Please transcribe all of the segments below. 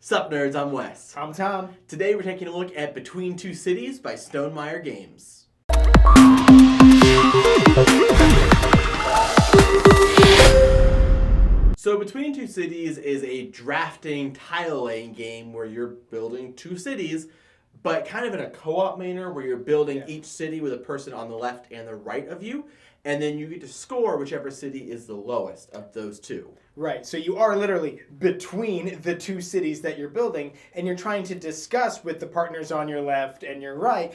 Sup nerds, I'm Wes. I'm Tom. Today we're taking a look at Between Two Cities by Stonemaier Games. So Between Two Cities is a drafting tile laying game where you're building two cities, but kind of in a co-op manner where you're building each city with a person on the left and the right of you, and then you get to score whichever city is the lowest of those two. Right, so you are literally between the two cities that you're building, and you're trying to discuss with the partners on your left and your right,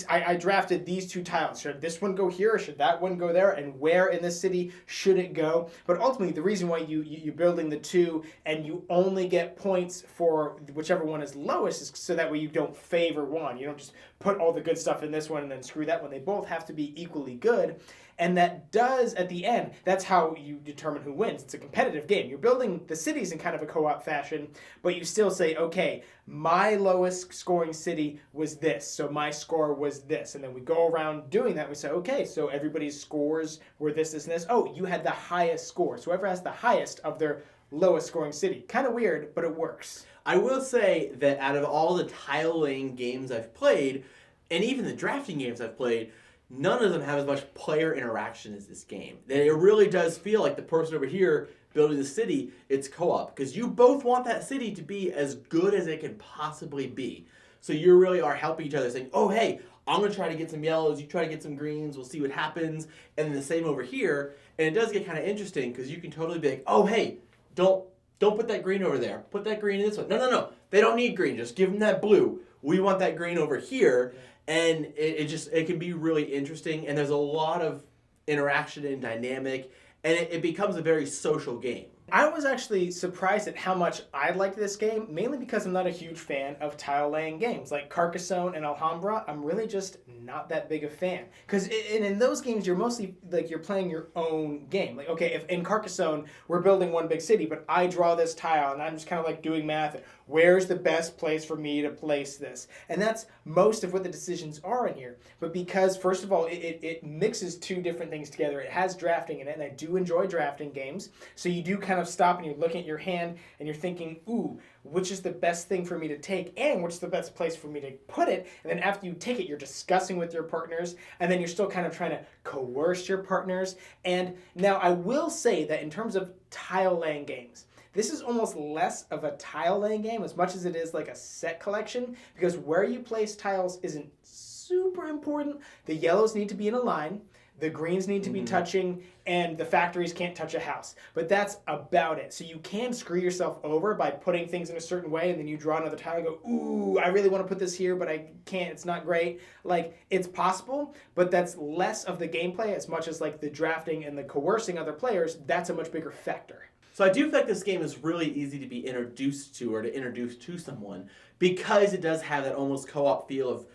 I drafted these two tiles. Should this one go here, or should that one go there, and where in this city should it go? But ultimately, the reason why you're building the two, and you only get points for whichever one is lowest, is so that way you don't favor one. You don't just put all the good stuff in this one and then screw that one. They both have to be equally good. And that does, at the end, that's how you determine who wins. It's a competitive game. You're building the cities in kind of a co-op fashion, but you still say, okay, my lowest scoring city was this, so my score was this. And then we go around doing that. We say, okay, so everybody's scores were this, this, and this. Oh, you had the highest score. So whoever has the highest of their lowest scoring city. Kind of weird, but it works. I will say that out of all the tile laying games I've played, and even the drafting games I've played, none of them have as much player interaction as this game. It really does feel like the person over here building the city, it's co-op. Because you both want that city to be as good as it can possibly be. So you really are helping each other, saying, oh, hey, I'm going to try to get some yellows, you try to get some greens, we'll see what happens. And then the same over here. And it does get kind of interesting because you can totally be like, oh, hey, don't put that green over there. Put that green in this one. No. They don't need green. Just give them that blue. We want that green over here. And it can be really interesting, and there's a lot of interaction and dynamic, and it becomes a very social game. I was actually surprised at how much I liked this game, mainly because I'm not a huge fan of tile-laying games. Like Carcassonne and Alhambra, I'm really just not that big a fan. Because in those games, you're mostly, like, you're playing your own game. Like, okay, if in Carcassonne, we're building one big city, but I draw this tile, and I'm just kind of like doing math. Where's the best place for me to place this? And that's most of what the decisions are in here. But because, first of all, it mixes two different things together. It has drafting in it, and I do enjoy drafting games. So you do kind of stop and you're looking at your hand and you're thinking, ooh, which is the best thing for me to take and which is the best place for me to put it. And then after you take it, you're discussing with your partners, and then you're still kind of trying to coerce your partners. And now I will say that in terms of tile laying games, this is almost less of a tile laying game as much as it is like a set collection, because where you place tiles isn't super important. The yellows need to be in a line. The greens need to be touching, and the factories can't touch a house. But that's about it. So you can screw yourself over by putting things in a certain way, and then you draw another tile and go, ooh, I really want to put this here, but I can't. It's not great. Like, it's possible, but that's less of the gameplay as much as like the drafting and the coercing other players. That's a much bigger factor. So I do feel like this game is really easy to be introduced to or to introduce to someone because it does have that almost co-op feel of,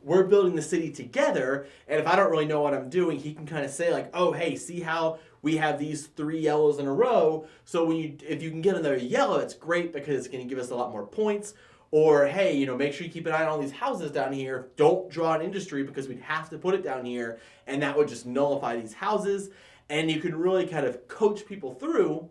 we're building the city together, and if I don't really know what I'm doing, he can kind of say like, oh, hey, see how we have these 3 yellows in a row, so if you can get another yellow, that's great because it's going to give us a lot more points. Or, hey, make sure you keep an eye on all these houses down here. Don't draw an industry because we'd have to put it down here, and that would just nullify these houses. And you can really kind of coach people through.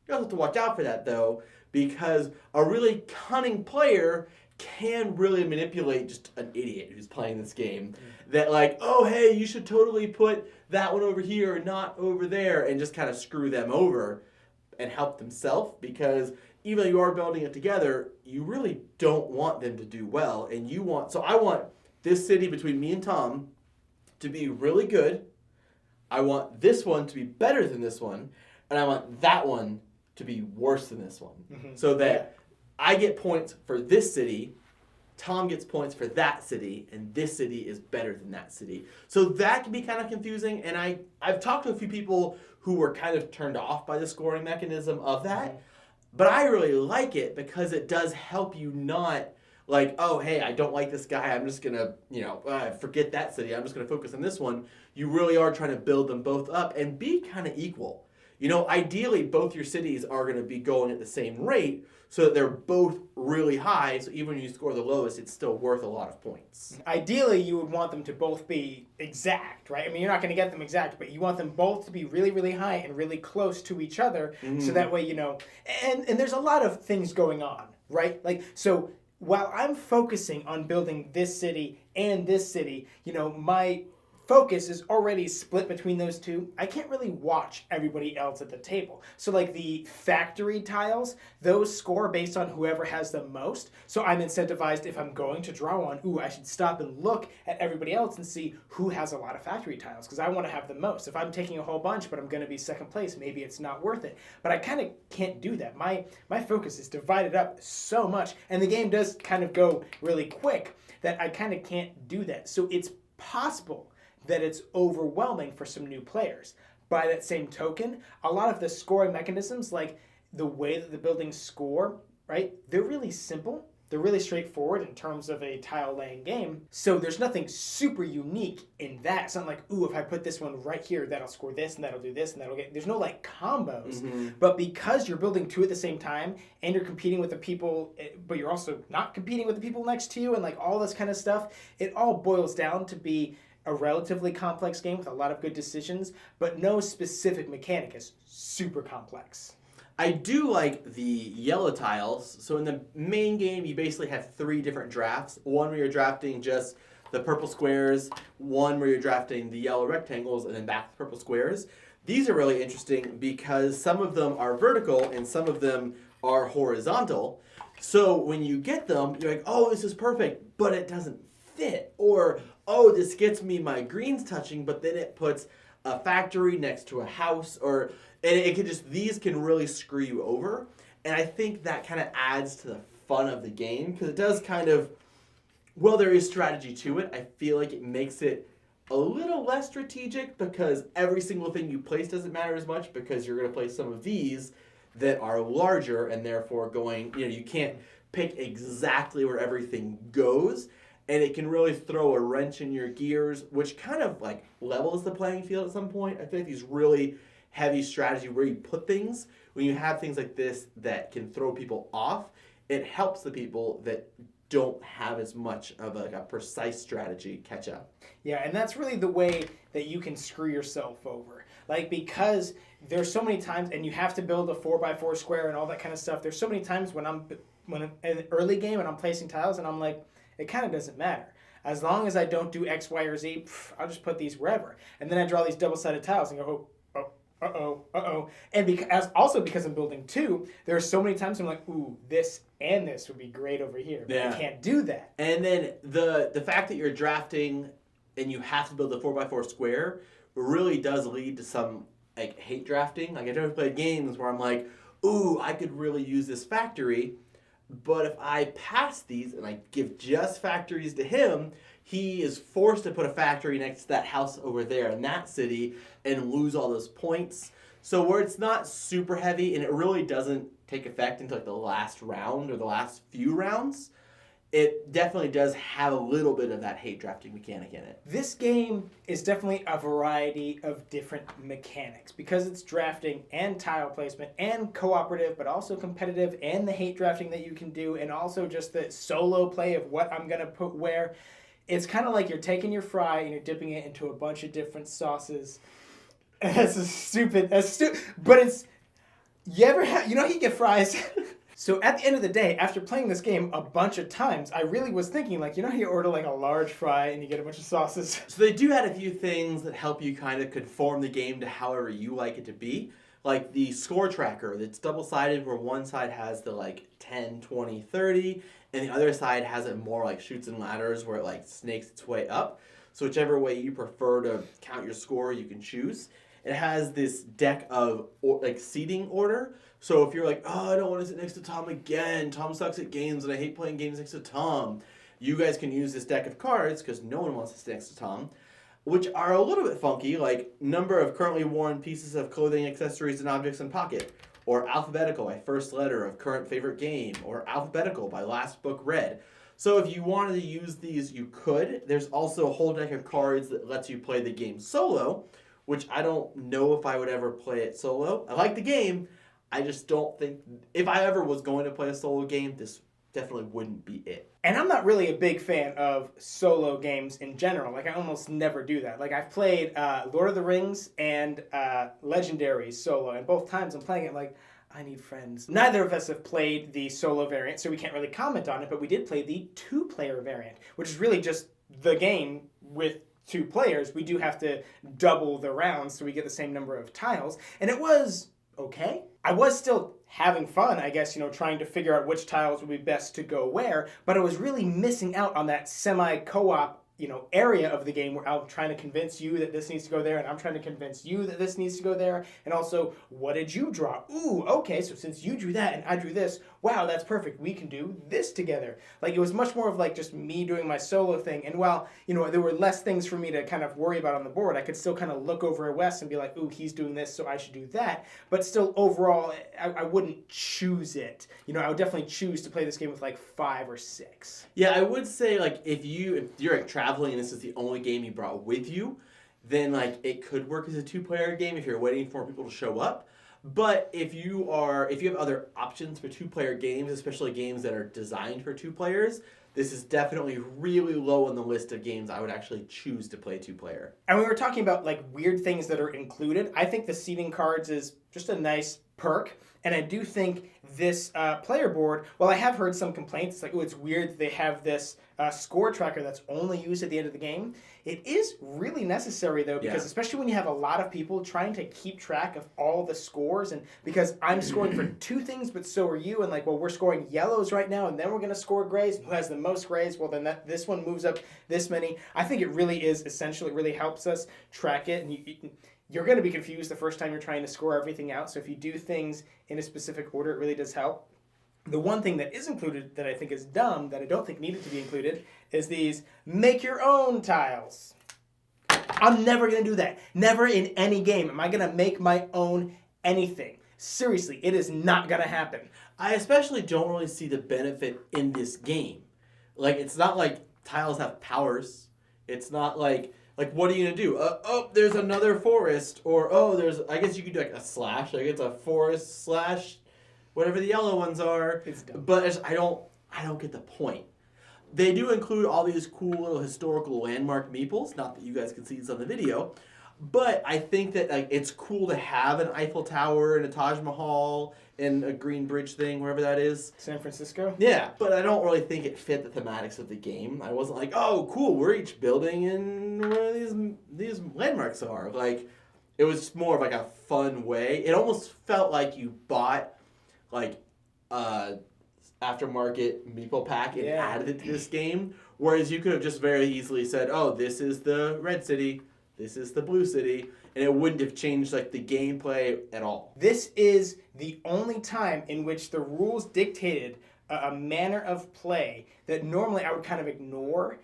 You also have to watch out for that, though, because a really cunning player can really manipulate just an idiot who's playing this game. That like, oh, hey, you should totally put that one over here and not over there, and just kind of screw them over and help themselves, because even though you are building it together, you really don't want them to do well. And I want this city between me and Tom to be really good. I want this one to be better than this one, and I want that one to be worse than this one. So that I get points for this city, Tom gets points for that city, and this city is better than that city. So that can be kind of confusing, and I've talked to a few people who were kind of turned off by the scoring mechanism of that, but I really like it because it does help you not like, oh, hey, I don't like this guy, I'm just going to, forget that city, I'm just going to focus on this one. You really are trying to build them both up and be kind of equal. Ideally, both your cities are going to be going at the same rate so that they're both really high, so even when you score the lowest, it's still worth a lot of points. Ideally, you would want them to both be exact, right? I mean, you're not going to get them exact, but you want them both to be really, really high and really close to each other, so that way, and there's a lot of things going on, right? Like, so while I'm focusing on building this city and this city, my focus is already split between those two. I can't really watch everybody else at the table. So like the factory tiles, those score based on whoever has the most. So I'm incentivized if I'm going to draw one, I should stop and look at everybody else and see who has a lot of factory tiles because I want to have the most. If I'm taking a whole bunch but I'm going to be second place, maybe it's not worth it. But I kind of can't do that. My focus is divided up so much and the game does kind of go really quick that I kind of can't do that. So it's possible that it's overwhelming for some new players. By that same token, a lot of the scoring mechanisms, like the way that the buildings score, right, they're really simple. They're really straightforward in terms of a tile laying game. So there's nothing super unique in that. It's not like, if I put this one right here, that'll score this and that'll do this and that'll get, there's no like combos. But because you're building two at the same time and you're competing with the people, but you're also not competing with the people next to you and like all this kind of stuff, it all boils down to be a relatively complex game with a lot of good decisions, but no specific mechanic is super complex. I do like the yellow tiles. So in the main game, you basically have 3 different drafts. One where you're drafting just the purple squares, one where you're drafting the yellow rectangles, and then back to purple squares. These are really interesting because some of them are vertical and some of them are horizontal. So when you get them, you're like, this is perfect, but it doesn't fit. Or, this gets me my greens touching, but then it puts a factory next to a house, and it can these can really screw you over. And I think that kind of adds to the fun of the game because it does kind of, there is strategy to it. I feel like it makes it a little less strategic because every single thing you place doesn't matter as much because you're going to place some of these that are larger and therefore you can't pick exactly where everything goes. And it can really throw a wrench in your gears, which kind of like levels the playing field at some point. I feel like these really heavy strategy where you put things, when you have things like this that can throw people off, it helps the people that don't have as much of a precise strategy catch up. Yeah, and that's really the way that you can screw yourself over. Like, because there's so many times, and you have to build a 4x4 square and all that kind of stuff. There's so many times when I'm in an early game and I'm placing tiles and I'm like, it kind of doesn't matter. As long as I don't do X, Y, or Z, I'll just put these wherever. And then I draw these double-sided tiles and go, And because I'm building 2, there are so many times I'm like, this and this would be great over here. But I can't do that. And then the fact that you're drafting and you have to build a 4x4 square really does lead to some like hate drafting. Like I never played games where I'm like, I could really use this factory. But if I pass these and I give just factories to him, he is forced to put a factory next to that house over there in that city and lose all those points. So where it's not super heavy and it really doesn't take effect until like the last round or the last few rounds, it definitely does have a little bit of that hate drafting mechanic in it. This game is definitely a variety of different mechanics because it's drafting and tile placement and cooperative, but also competitive and the hate drafting that you can do and also just the solo play of what I'm going to put where. It's kind of like you're taking your fry and you're dipping it into a bunch of different sauces. That's stupid, but it's, you get fries. So at the end of the day, after playing this game a bunch of times, I really was thinking, how you order like a large fry and you get a bunch of sauces? So they do add a few things that help you kind of conform the game to however you like it to be. Like the score tracker that's double-sided where one side has the 10, 20, 30, and the other side has it more like chutes and ladders where it snakes its way up. So whichever way you prefer to count your score, you can choose. It has this deck of seating order. So if you're like, I don't want to sit next to Tom again. Tom sucks at games and I hate playing games next to Tom. You guys can use this deck of cards because no one wants to sit next to Tom, which are a little bit funky, like number of currently worn pieces of clothing, accessories, and objects in pocket, or alphabetical by first letter of current favorite game, or alphabetical by last book read. So if you wanted to use these, you could. There's also a whole deck of cards that lets you play the game solo, which I don't know if I would ever play it solo. I like the game. I just don't think, if I ever was going to play a solo game, this definitely wouldn't be it. And I'm not really a big fan of solo games in general. Like, I almost never do that. Like, I've played Lord of the Rings and Legendary solo, and both times I'm playing it like, I need friends. Neither of us have played the solo variant, so we can't really comment on it, but we did play the 2-player variant, which is really just the game with 2 players. We do have to double the rounds so we get the same number of tiles, and it was okay. I was still having fun, I guess, trying to figure out which tiles would be best to go where, but I was really missing out on that semi-co-op area of the game where I'm trying to convince you that this needs to go there, and I'm trying to convince you that this needs to go there, and also, what did you draw? Ooh, okay, so since you drew that and I drew this, wow, that's perfect, we can do this together. Like, it was much more of like just me doing my solo thing, and while, there were less things for me to kind of worry about on the board, I could still kind of look over at Wes and be like, ooh, he's doing this, so I should do that, but still, overall, I wouldn't choose it. I would definitely choose to play this game with like 5 or 6. Yeah, I would say, like, if you're like traveling and this is the only game you brought with you, then like it could work as a 2-player game if you're waiting for people to show up. But if you have other options for 2-player games, especially games that are designed for 2 players, this is definitely really low on the list of games I would actually choose to play 2-player. And we were talking about like weird things that are included. I think the seating cards is just a nice perk. And I do think this player board, well, I have heard some complaints. It's like, oh, it's weird that they have this score tracker that's only used at the end of the game. It is really necessary, though, because especially when you have a lot of people trying to keep track of all the scores, and because I'm scoring for 2 things, but so are you, and like, well, we're scoring yellows right now, and then we're going to score grays, and who has the most grays? Well, then this one moves up this many. I think it really is essential. It really helps us track it, and you're going to be confused the first time you're trying to score everything out, so if you do things in a specific order, it really does help. The one thing that is included that I think is dumb, that I don't think needed to be included, is these make your own tiles. I'm never going to do that. Never in any game am I going to make my own anything. Seriously, it is not going to happen. I especially don't really see the benefit in this game. Like, it's not like tiles have powers. It's not like what are you going to do? Oh, there's another forest. Or, I guess you could do like a slash. Like, it's a forest slash whatever the yellow ones are. It's dumb. But I don't get the point. They do include all these cool little historical landmark meeples. Not that you guys can see this on the video. But I think that like it's cool to have an Eiffel Tower and a Taj Mahal and a green bridge thing, wherever that is. San Francisco? Yeah, but I don't really think it fit the thematics of the game. I wasn't like, oh, cool, we're each building in where these landmarks are. Like, it was more of like a fun way. It almost felt like you bought like aftermarket meeple pack and added it to this game, whereas you could have just very easily said, oh, this is the red city, this is the blue city, and it wouldn't have changed like the gameplay at all. This is the only time in which the rules dictated a manner of play that normally I would kind of ignore,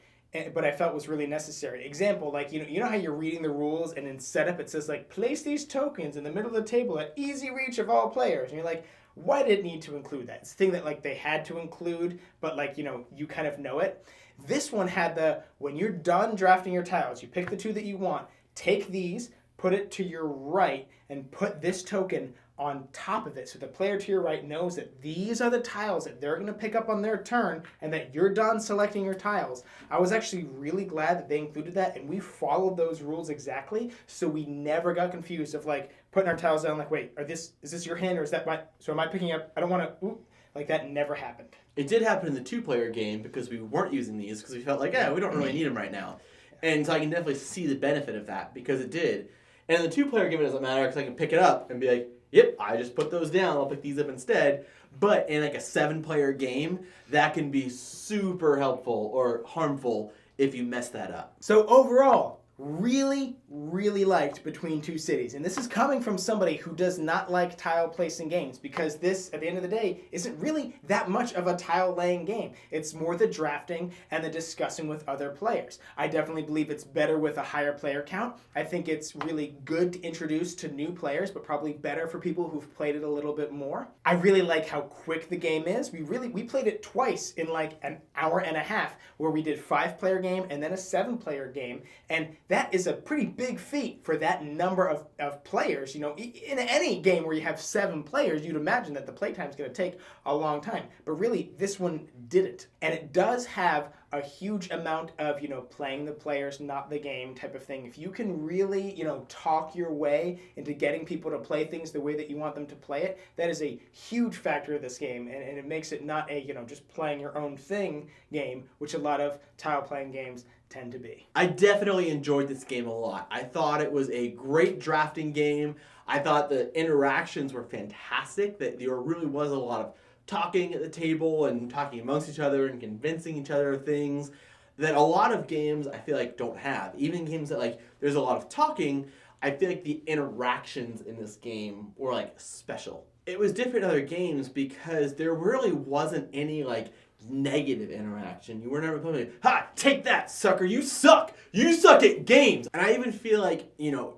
but I felt was really necessary. Example, like, you know how you're reading the rules and in setup it says like, place these tokens in the middle of the table at easy reach of all players, and you're like, why did it need to include that? It's a thing that like they had to include, but like, you kind of know it. This one had when you're done drafting your tiles, you pick the 2 that you want, take these, put it to your right, and put this token on top of it. So the player to your right knows that these are the tiles that they're going to pick up on their turn and that you're done selecting your tiles. I was actually really glad that they included that, and we followed those rules exactly, so we never got confused of like putting our tiles down like, wait, is this your hand or is that so am I picking up? I don't want to, like that never happened. It did happen in the 2-player game because we weren't using these because we felt like, we don't really need them right now. And so I can definitely see the benefit of that because it did. And in the 2-player game, it doesn't matter because I can pick it up and be like, yep, I just put those down. I'll pick these up instead. But in like a 7-player game, that can be super helpful or harmful if you mess that up. So overall, really, really liked Between Two Cities. And this is coming from somebody who does not like tile placing games, because this, at the end of the day, isn't really that much of a tile laying game. It's more the drafting and the discussing with other players. I definitely believe it's better with a higher player count. I think it's really good to introduce to new players, but probably better for people who've played it a little bit more. I really like how quick the game is. We played it twice in like an hour and a half, where we did 5-player game and then a 7-player game, and that is a pretty big feat for that number of players. You know, in any game where you have 7 players, you'd imagine that the playtime is going to take a long time. But really, this one didn't. And it does have a huge amount of, playing the players, not the game type of thing. If you can really, talk your way into getting people to play things the way that you want them to play it, that is a huge factor of this game. And it makes it not a, just playing your own thing game, which a lot of tile playing games tend to be. I definitely enjoyed this game a lot. I thought it was a great drafting game. I thought the interactions were fantastic, that there really was a lot of talking at the table and talking amongst each other and convincing each other of things that a lot of games I feel like don't have. Even games that like there's a lot of talking, I feel like the interactions in this game were like special. It was different in other games because there really wasn't any like negative interaction. You were never playing, ha, take that, sucker, you suck at games. And I even feel like,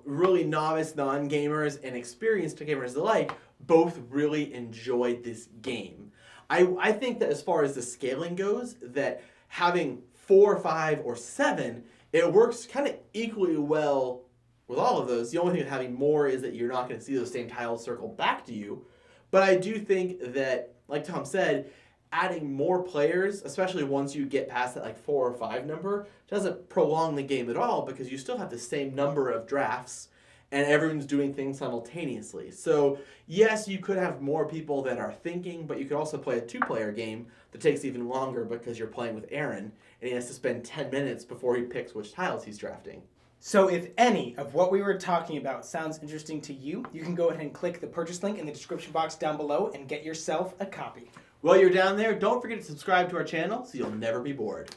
really novice non-gamers and experienced gamers alike both really enjoyed this game. I think that as far as the scaling goes, that having 4, 5, or 7, it works kind of equally well with all of those. The only thing with having more is that you're not going to see those same tiles circle back to you. But I do think that, like Tom said, adding more players, especially once you get past that like 4 or 5 number, doesn't prolong the game at all because you still have the same number of drafts and everyone's doing things simultaneously. So yes, you could have more people that are thinking, but you could also play a 2-player game that takes even longer because you're playing with Aaron and he has to spend 10 minutes before he picks which tiles he's drafting. So if any of what we were talking about sounds interesting to you, you can go ahead and click the purchase link in the description box down below and get yourself a copy. While you're down there, don't forget to subscribe to our channel so you'll never be bored.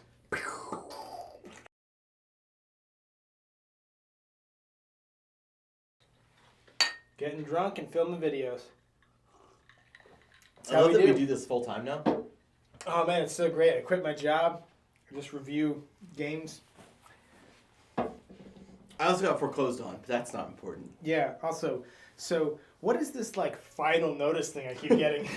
Getting drunk and filming videos. That's I love that we do this full time now. Oh man, it's so great. I quit my job. I just review games. I also got foreclosed on, but that's not important. Yeah, also, so what is this like final notice thing I keep getting?